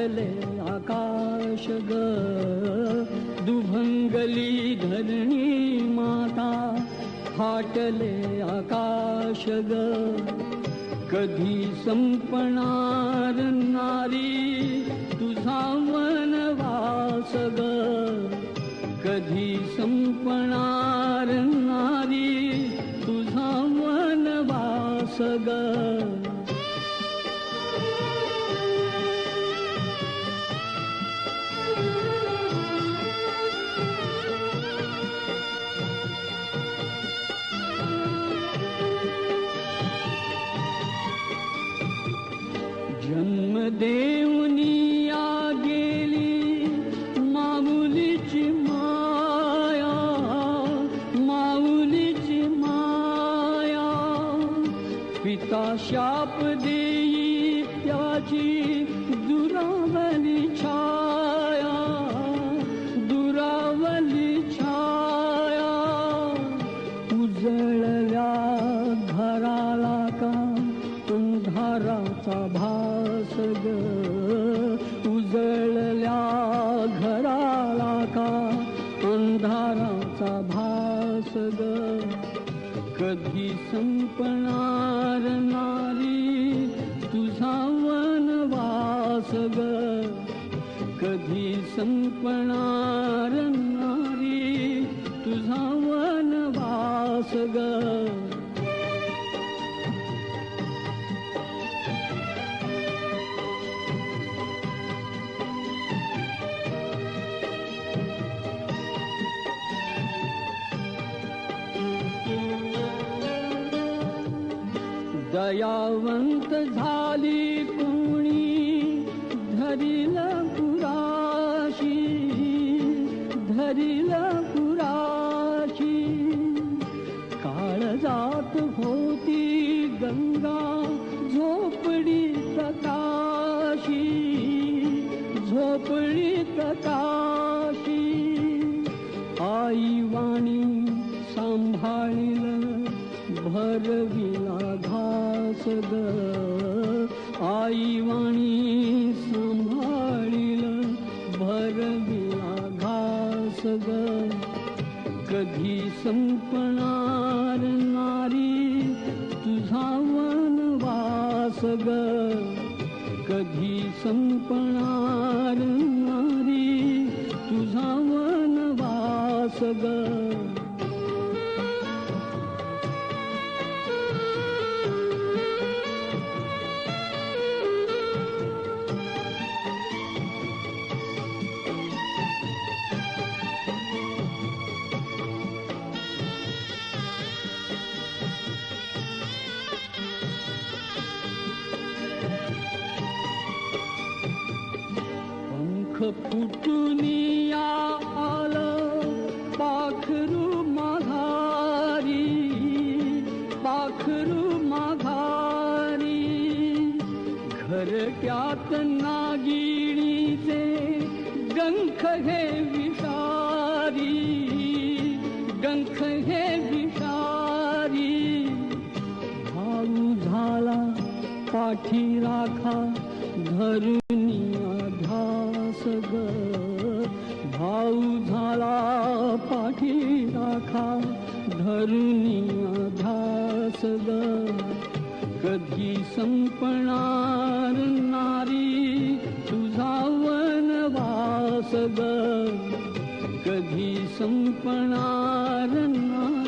फाटले आकाश ग, दुभंगली धरणी माता, फाटले आकाश ग. कधी संपणार नारी तुझा वनवास ग, कधी संपणार नारी तुझा वनवास ग. जन्म देऊनी या गेली माऊलीची माया, माऊलीची माया. पिता शाप देई त्याची दुरावली छाया, दुरावली छाया. उजळल्या घराला का अंधाराचा भास ग, उजळल्या घराला का अंधाराचा भास ग. कधी संपणार नारी तुझा वनवास ग, कधी संपणार नारी तुझा वनवास ग. दयावंत झाली कोणी धरील पुराशी, धरील पुराशी. काळजात होती गंगा झोपडीत काशी, झोपडीत काशी. आई वाणी सांभाळील भरविला घास ग, आई वाणी सांभाळील भरविला घास ग. कधी संपणार नारी तुझा वनवास ग, कधी संपणार नारी तुझा वनवास ग. फुटुनिया आलं पाखरू माघारी, पाखरू माघारी. घरट्यात नागिणीचे डंख हे विषारी, डंख हे विषारी. भाऊ झाला पाठी राखा धरुनिया ध्यास ग, भाऊ झाला पाठी राखा धरुनिया ध्यास ग. कधी संपणार नारी तुझा वनवास ग, कधी संपणार नारी